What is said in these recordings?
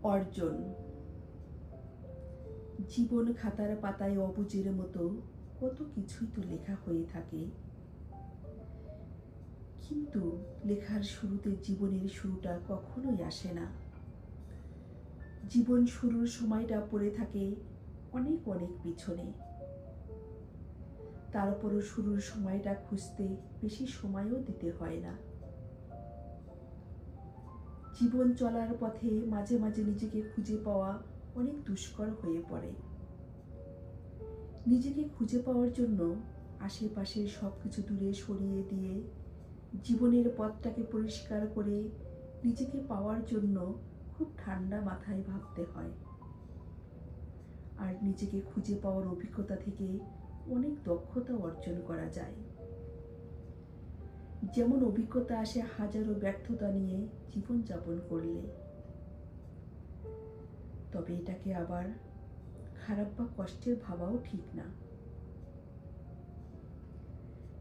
অর্জন। জীবন খাতার পাতায় অবুঝের মতো কত কিছুই তো লেখা হয়ে থাকে, কিন্তু লেখার শুরুতে জীবনের শুরুটা কখনোই আসে না। জীবন শুরুর সময়টা পড়ে থাকে অনেক অনেক পিছনে। তারপরও শুরুর সময়টা খুঁজতে বেশি সময়ও দিতে হয় না। জীবন চলার পথে মাঝে মাঝে নিজেকে খুঁজে পাওয়া অনেক দুষ্কর হয়ে পড়ে। নিজেকে খুঁজে পাওয়ার জন্য আশেপাশের সব কিছু দূরে সরিয়ে দিয়ে জীবনের পথটাকে পরিষ্কার করে নিজেকে পাওয়ার জন্য খুব ঠান্ডা মাথায় ভাবতে হয়। আর নিজেকে খুঁজে পাওয়ার অভিজ্ঞতা থেকে অনেক দক্ষতা অর্জন করা যায়। যেমন অভিজ্ঞতা আসে হাজারো ব্যর্থতা নিয়ে জীবনযাপন করলে। তবে এটাকে আবার খারাপ বা কষ্টের ভাবাও ঠিক না,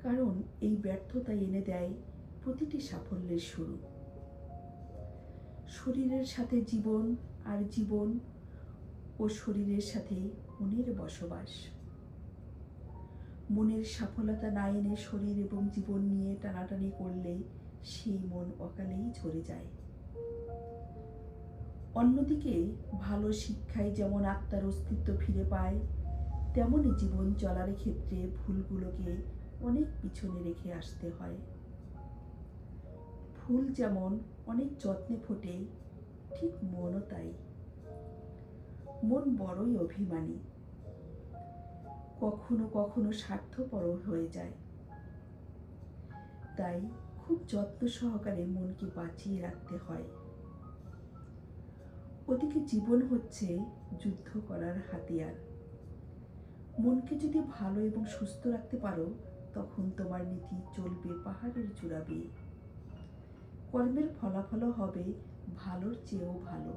কারণ এই ব্যর্থতা এনে দেয় প্রতিটি সাফল্যের শুরু। শরীরের সাথে জীবন, আর জীবন ও শরীরের সাথে মনের বসবাস। মনের সফলতা না এনে শরীর এবং জীবন নিয়ে টানাটানি করলে সেই মন অকালেই ঝরে যায়। অন্যদিকে ভালো শিক্ষায় যেমন আত্মার অস্তিত্ব ফিরে পায়, তেমনই জীবন চলার ক্ষেত্রে ভুলগুলোকে অনেক পিছনে রেখে আসতে হয়। ফুল যেমন অনেক যত্নে ফোটে, ঠিক মনও তাই। মন বড়ই অভিমানী, কখনো কখনো স্বার্থপরও হয়ে যায়। তাই খুব যত্ন সহকারে মনকে বাঁচিয়ে রাখতে হয়। ওদিকে জীবন হচ্ছে যুদ্ধ করার হাতিয়ার। মনকে যদি ভালো এবং সুস্থ রাখতে পারো, তখন তোমার নীতি চলবে পাহাড়ের চূড়া বেয়ে। কর্মের ফলাফলও হবে ভালোর চেয়েও ভালো।